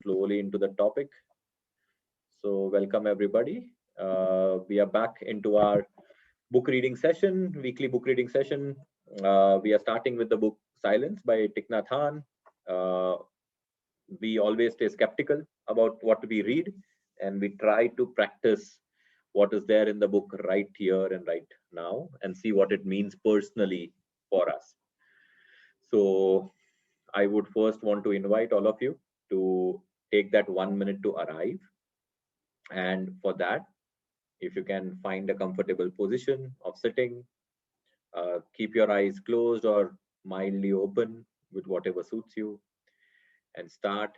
slowly into the topic. So, welcome everybody. We are back into our book reading session, weekly book reading session. We are starting with the book Silence by Thich Nhat Hanh. Uh, we always stay skeptical about what we read, and we try to practice what is there in the book right here and right now and see what it means personally for us. So, I would first want to invite all of you to take that 1 minute to arrive. And for that, if you can find a comfortable position of sitting, keep your eyes closed or mildly open with whatever suits you, and start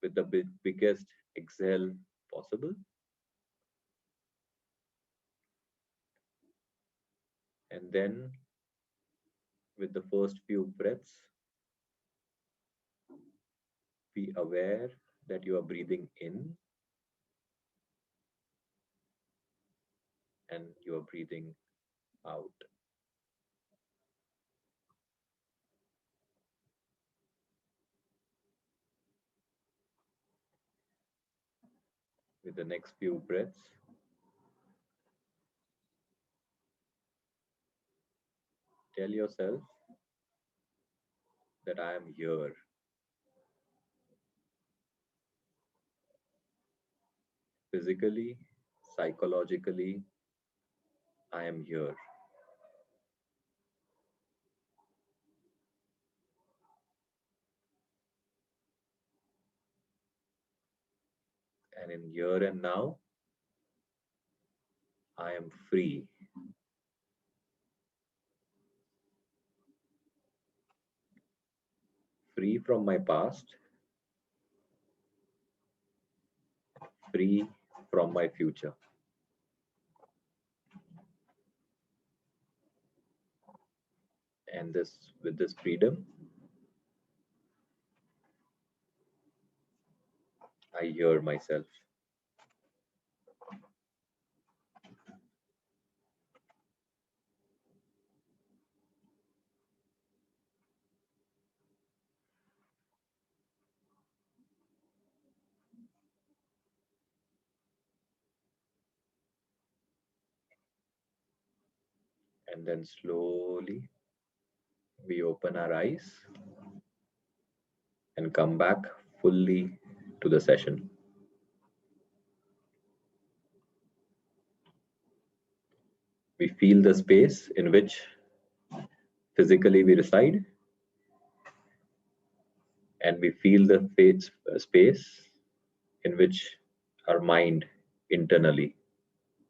with the biggest exhale possible. And then, with the first few breaths, be aware that you are breathing in and you are breathing out. With the next few breaths, tell yourself that I am here. Physically, psychologically, I am here. And in here and now, I am free. Free from my past, free from my future. And with this freedom, I hear myself. And then slowly we open our eyes and come back fully to the session. We feel the space in which physically we reside, and we feel the space in which our mind internally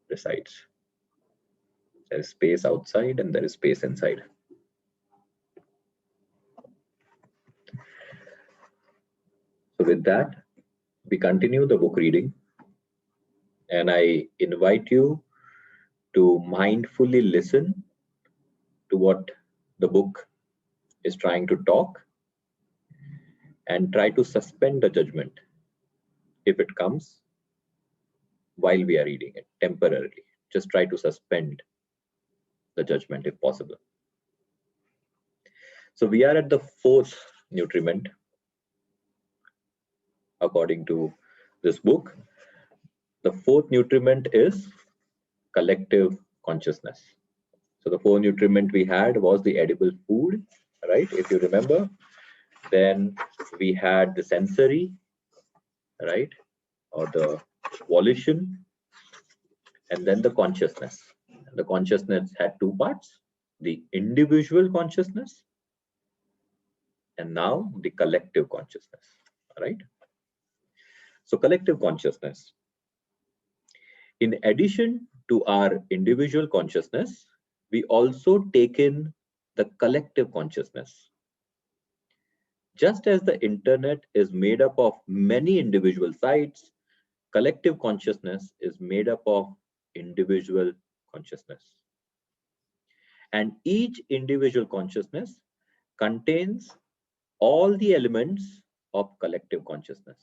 resides. There is space outside and there is space inside. So, with that, we continue the book reading, and I invite you to mindfully listen to what the book is trying to talk and try to suspend the judgment if it comes while we are reading it temporarily. Just try to suspend the judgment if possible. So we are at the fourth nutriment according to this book. The fourth nutriment is collective consciousness. So the four nutriment we had was the edible food, right? If you remember, then we had the sensory, right? Or the volition, and then the consciousness. The consciousness had two parts, the individual consciousness and now the collective consciousness, right? So collective consciousness. In addition to our individual consciousness, we also take in the collective consciousness. Just as the internet is made up of many individual sites, collective consciousness is made up of individual consciousness. And each individual consciousness contains all the elements of collective consciousness.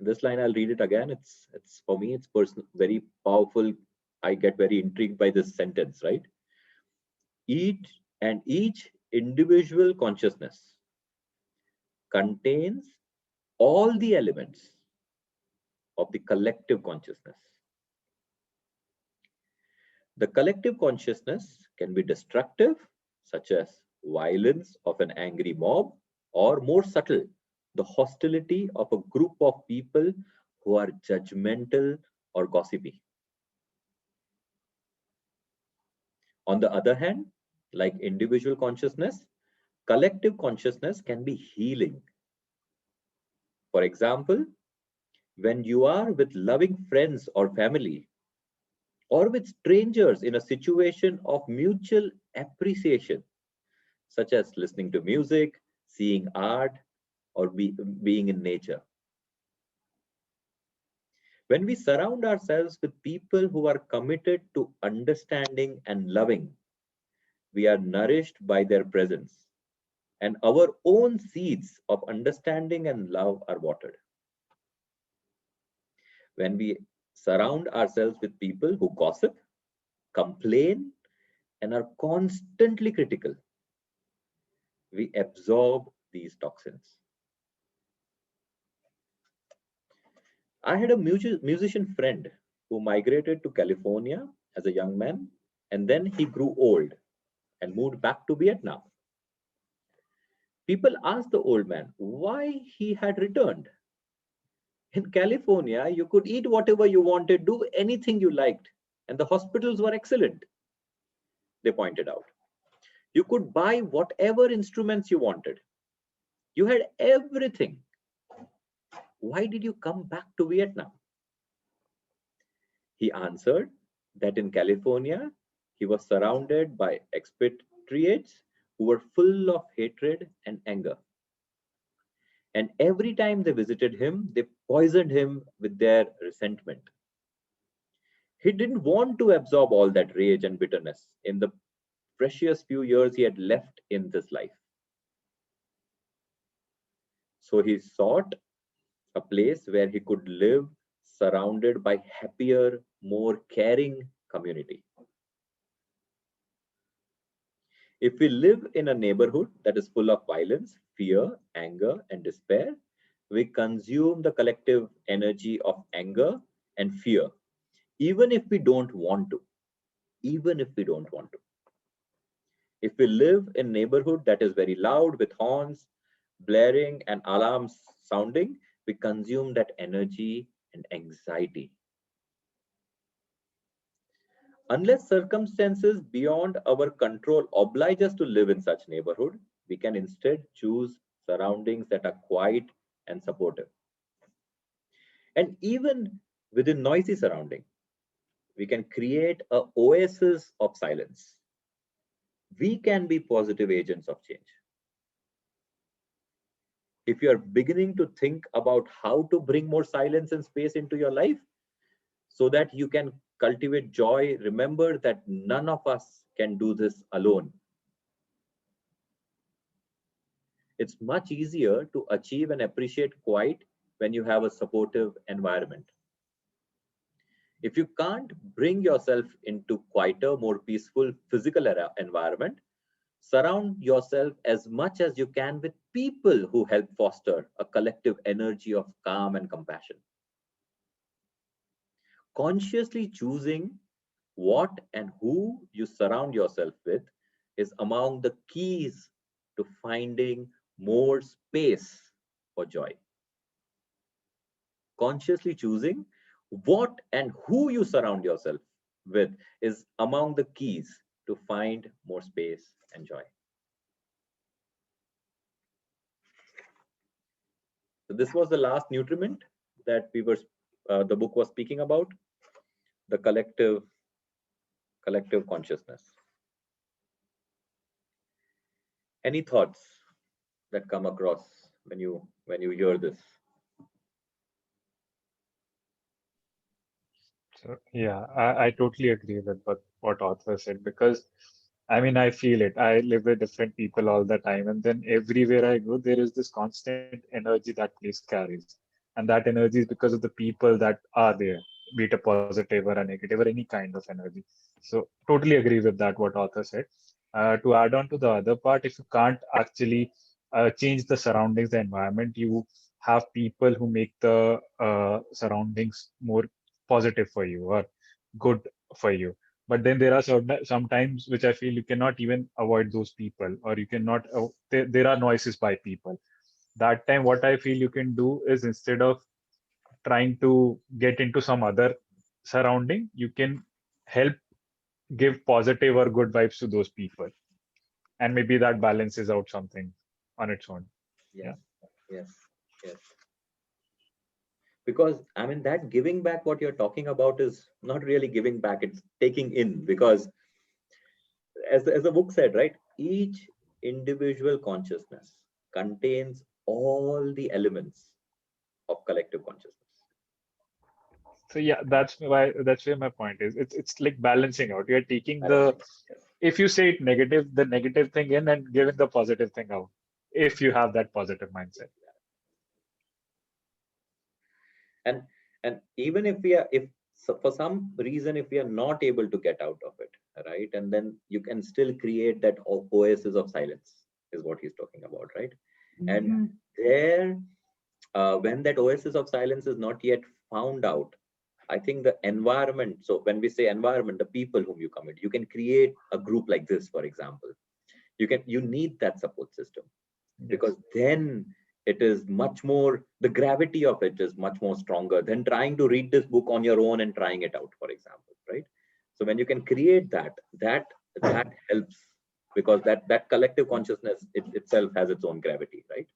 This line, I'll read it again. It's for me, it's personal, very powerful. I get very intrigued by this sentence, right? Each individual consciousness contains all the elements of the collective consciousness. The collective consciousness can be destructive, such as violence of an angry mob, or more subtle, the hostility of a group of people who are judgmental or gossipy. On the other hand, like individual consciousness, collective consciousness can be healing. For example, when you are with loving friends or family, or with strangers in a situation of mutual appreciation, such as listening to music, seeing art, or being in nature. When we surround ourselves with people who are committed to understanding and loving, we are nourished by their presence, and our own seeds of understanding and love are watered. When we surround ourselves with people who gossip, complain, and are constantly critical, we absorb these toxins. I had a musician friend who migrated to California as a young man, and then he grew old and moved back to Vietnam. People asked the old man why he had returned. In California, you could eat whatever you wanted, do anything you liked, and the hospitals were excellent, they pointed out. You could buy whatever instruments you wanted. You had everything. Why did you come back to Vietnam? He answered that in California, he was surrounded by expatriates who were full of hatred and anger. And every time they visited him, they poisoned him with their resentment. He didn't want to absorb all that rage and bitterness in the precious few years he had left in this life. So he sought a place where he could live surrounded by happier, more caring community. If we live in a neighborhood that is full of violence, fear, anger, and despair, we consume the collective energy of anger and fear, even if we don't want to. Even if we don't want to. If we live in a neighborhood that is very loud with horns, blaring, and alarms sounding, we consume that energy and anxiety. Unless circumstances beyond our control oblige us to live in such neighborhood, we can instead choose surroundings that are quiet and supportive. And even within noisy surrounding, we can create a oasis of silence. We can be positive agents of change. If you are beginning to think about how to bring more silence and space into your life so that you can cultivate joy, remember that none of us can do this alone. It's much easier to achieve and appreciate quiet when you have a supportive environment. If you can't bring yourself into quieter, more peaceful physical environment, surround yourself as much as you can with people who help foster a collective energy of calm and compassion. Consciously choosing what and who you surround yourself with is among the keys to finding more space for joy. Consciously choosing what and who you surround yourself with is among the keys to find more space and joy. So this was the last nutriment that the book was speaking about, the collective consciousness. Any thoughts that come across when you hear this? So yeah, I totally agree with what author said because I mean I feel it. I live with different people all the time, and then everywhere I go, there is this constant energy that place carries, and that energy is because of the people that are there, be it a positive or a negative or any kind of energy. So totally agree with that what author said. To add on to the other part, if you can't actually change the surroundings, the environment, you have people who make the surroundings more positive for you or good for you. But then there are sometimes which I feel you cannot even avoid those people, or you cannot, there are noises by people. That time, what I feel you can do is, instead of trying to get into some other surrounding, you can help give positive or good vibes to those people. And maybe that balances out something on its own. Yes, Yeah. yes, yes. Because I mean, that giving back, what you're talking about, is not really giving back, it's taking in. Because as the book said, right, each individual consciousness contains all the elements of collective consciousness. So yeah, that's where my point is. It's like balancing out. You're taking the, Balancing. Yes. if you say it negative, the negative thing in, and giving the positive thing out, if you have that positive mindset. And even if we are, if so for some reason, if we are not able to get out of it, right, and then you can still create that oasis of silence, is what he's talking about, right? And Mm-hmm. there, when that oasis of silence is not yet found out, I think the environment, so when we say environment, the people whom you commit, you can create a group like this, for example. You need that support system, because Yes. then it is much more, the gravity of it is much more stronger than trying to read this book on your own and trying it out, for example, right? So when you can create that helps, because that collective consciousness itself has its own gravity, right?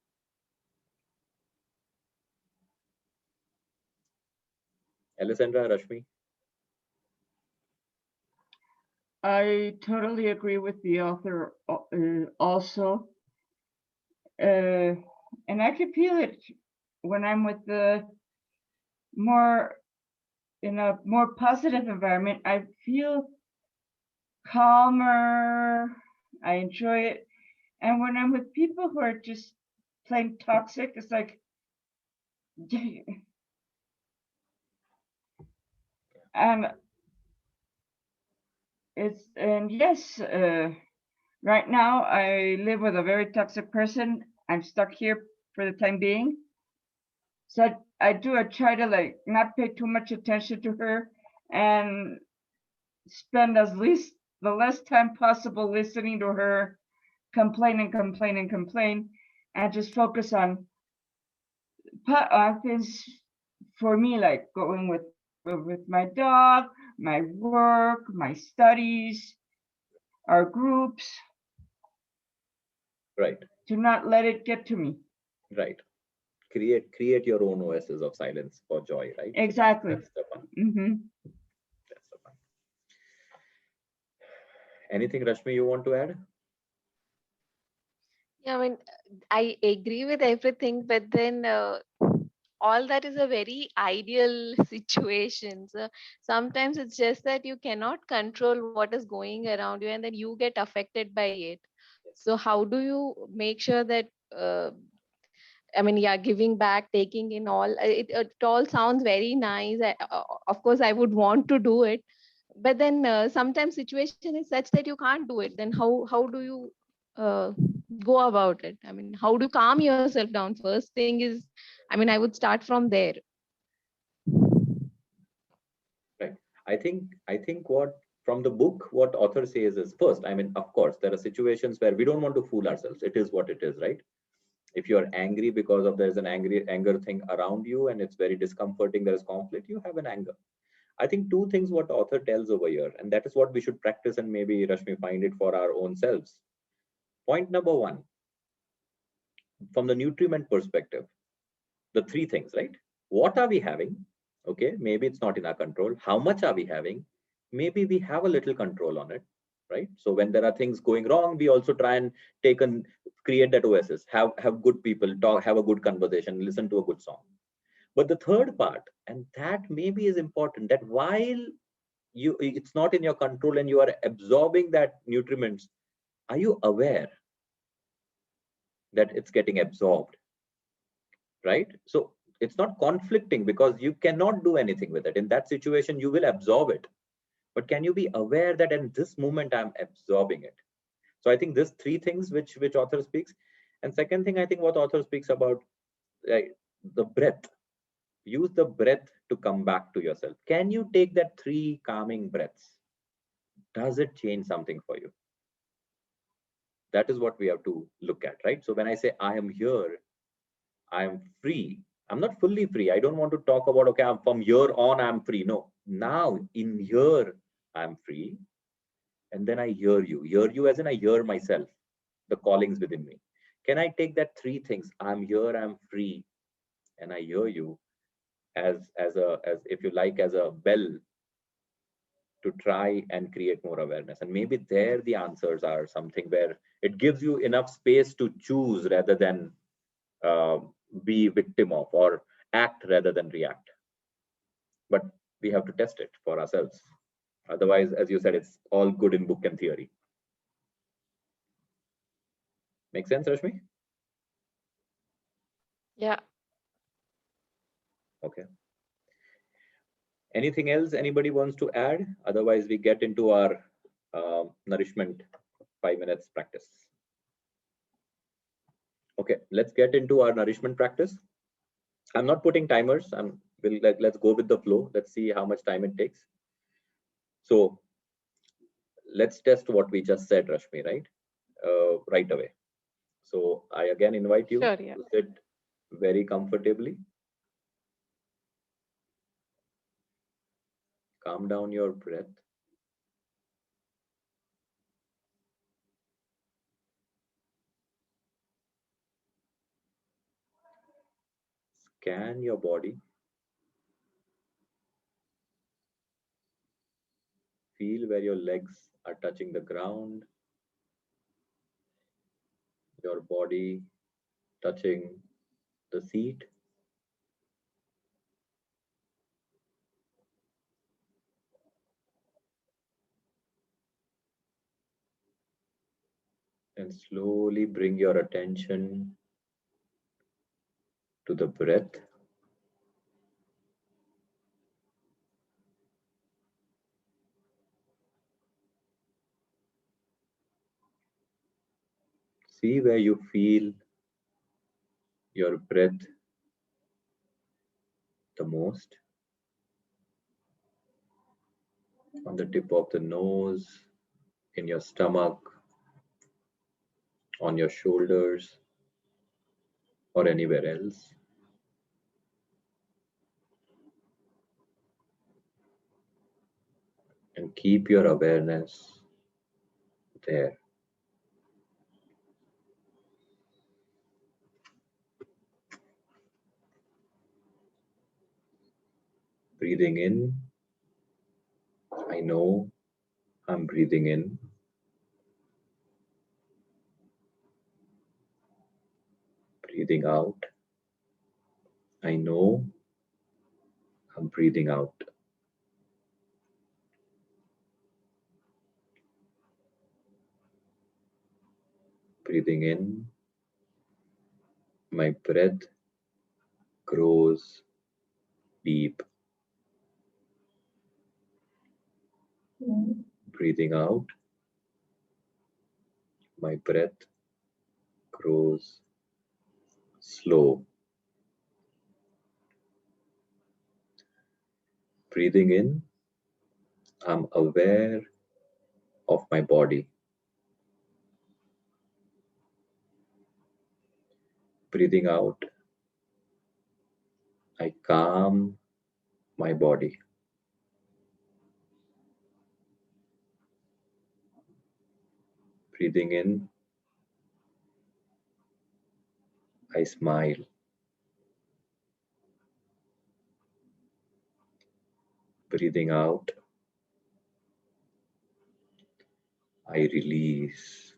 Alessandra, Rashmi? I totally agree with the author also. Uh, and I can feel it when I'm with the more in a more positive environment. I feel calmer. I enjoy it. And when I'm with people who are just plain toxic, it's like, and yes, right now I live with a very toxic person. I'm stuck here for the time being. So I try to like not pay too much attention to her and spend the less time possible listening to her complain and complain and complain, and just focus on things for me, like going with my dog, my work, my studies, our groups, Right, to not let it get to me. right. Create your own oasis of silence for joy, right? So Exactly. that's the fun. Mm-hmm. That's the fun. Anything, Rashmi, you want to add? Yeah, I mean, I agree with everything, but then all that is a very ideal situation. So sometimes it's just that you cannot control what is going around you, and then you get affected by it. So how do you make sure that I mean, yeah, giving back, taking in all, it all sounds very nice. Of course, I would want to do it, but then sometimes situation is such that you can't do it. Then how do you uh, go about it? I mean, how do you calm yourself down? First thing is, I mean, I would start from there. Right. I think what, from the book, what author says is, first, I mean, of course, there are situations where we don't want to fool ourselves. It is what it is, right? If you're angry because of there's an anger thing around you and it's very discomforting, there is conflict, you have an anger. I think two things what author tells over here, and that is what we should practice, and maybe Rashmi find it for our own selves. Point number one, from the nutriment perspective, the three things, right? What are we having? Okay, maybe it's not in our control. How much are we having? Maybe we have a little control on it, right? So when there are things going wrong, we also try and take and create that oasis, have good people talk, have a good conversation, listen to a good song. But the third part, and that maybe is important, that while it's not in your control and you are absorbing that nutriments, are you aware that it's getting absorbed, right? So it's not conflicting, because you cannot do anything with it. In that situation, you will absorb it. But can you be aware that in this moment, I'm absorbing it? So I think this three things which author speaks. And second thing, I think what author speaks about, right, the breath. Use the breath to come back to yourself. Can you take that 3 calming breaths? Does it change something for you? That is what we have to look at, right? So when I say I am here, I am free. I'm not fully free. I don't want to talk about, okay, from here on, I'm free. No, now in here, I'm free. And then I hear you as in I hear myself, the callings within me. Can I take that 3 things? I'm here, I'm free, and I hear you as if you like, as a bell to try and create more awareness. And maybe there the answers are something where it gives you enough space to choose rather than uh, be victim of, or act rather than react. But we have to test it for ourselves. Otherwise, as you said, it's all good in book and theory. Make sense, Rashmi? Yeah. Okay. Anything else anybody wants to add? Otherwise, we get into our nourishment 5 minutes practice. Okay, let's get into our nourishment practice. I'm not putting timers. Let's go with the flow. Let's see how much time it takes. So let's test what we just said, Rashmi, right? Right away. So I again invite you Sure, yeah. to sit very comfortably. Calm down your breath. Scan your body. Feel where your legs are touching the ground, your body touching the seat. And slowly bring your attention to the breath. See where you feel your breath the most. On the tip of the nose, in your stomach, on your shoulders, or anywhere else. And keep your awareness there. Breathing in, I know I'm breathing in. Breathing out, I know I'm breathing out. Breathing in, my breath grows deep. Breathing out, my breath grows slow. Breathing in, I'm aware of my body. Breathing out, I calm my body. Breathing in, I smile. Breathing out, I release.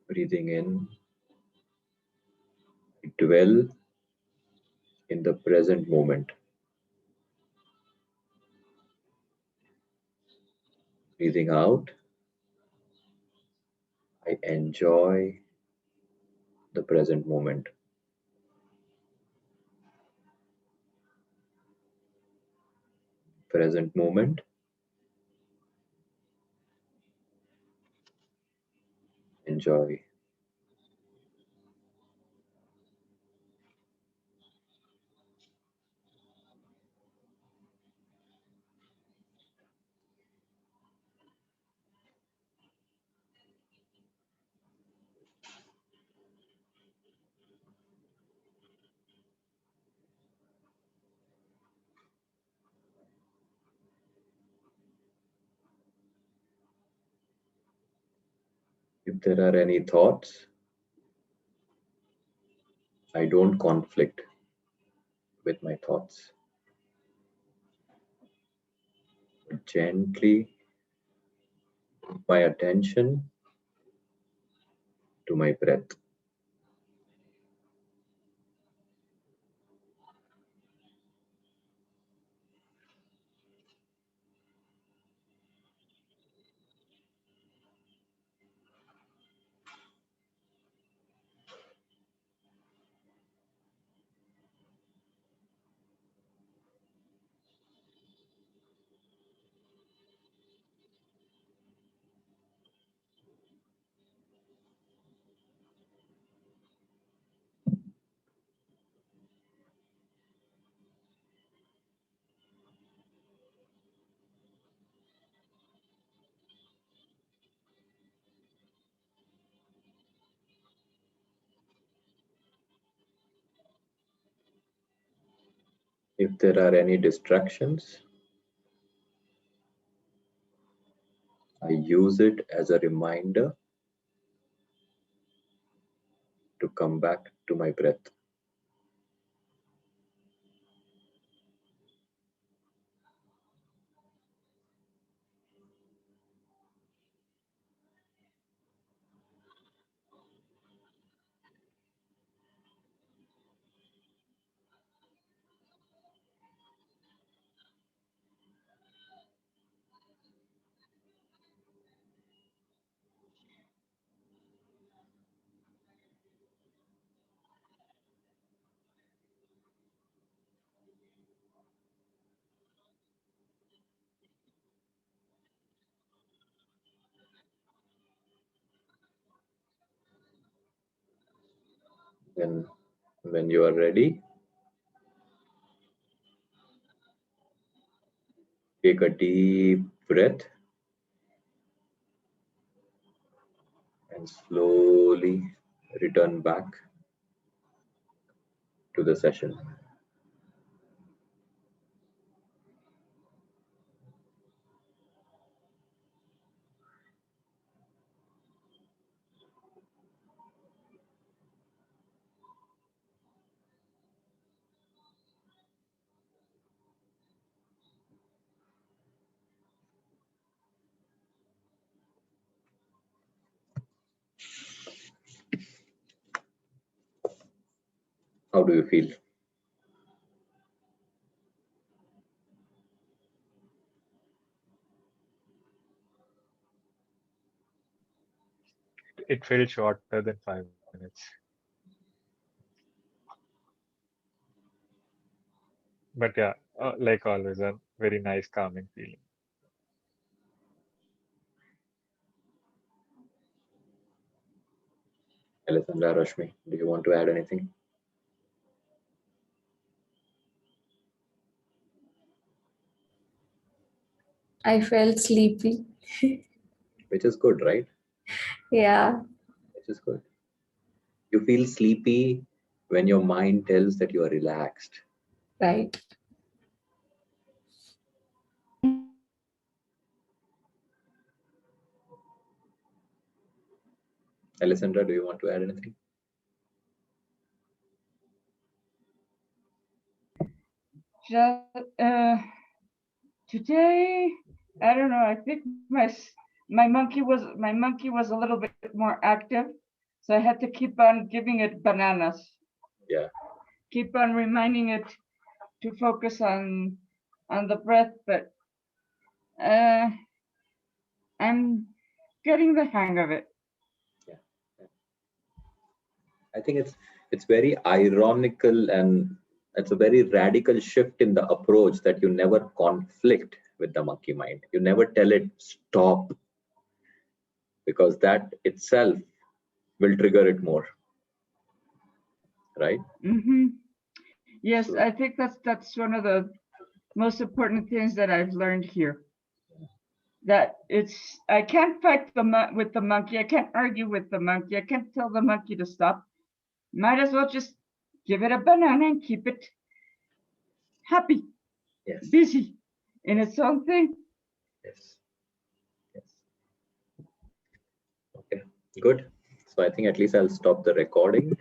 Breathing in, I dwell in the present moment. Breathing out, I enjoy the present moment. Present moment, enjoy. If there are any thoughts, I don't conflict with my thoughts. Gently my attention to my breath. If there are any distractions, I use it as a reminder to come back to my breath. Then, when you are ready, take a deep breath and slowly return back to the session. How do you feel? It felt shorter than 5 minutes. But yeah, like always, a very nice, calming feeling. Alessandra, Rashmi, do you want to add anything? I felt sleepy. Which is good, right? Yeah, Which is good. You feel sleepy when your mind tells that you are relaxed. right. Alessandra, do you want to add anything? Today, I don't know. I think my monkey was a little bit more active, so I had to keep on giving it bananas. Yeah. Keep on reminding it to focus on the breath, but I'm getting the hang of it. Yeah. I think it's very ironical, and it's a very radical shift in the approach that you never conflict with the monkey mind. You never tell it stop, because that itself will trigger it more, right? Mm-hmm. Yes, So, I think that's one of the most important things that I've learned here. That I can't fight with the monkey. I can't argue with the monkey. I can't tell the monkey to stop. Might as well just give it a banana and keep it happy, yes, busy in its own thing. yes, yes. Okay. Good. So I think at least I'll stop the recording.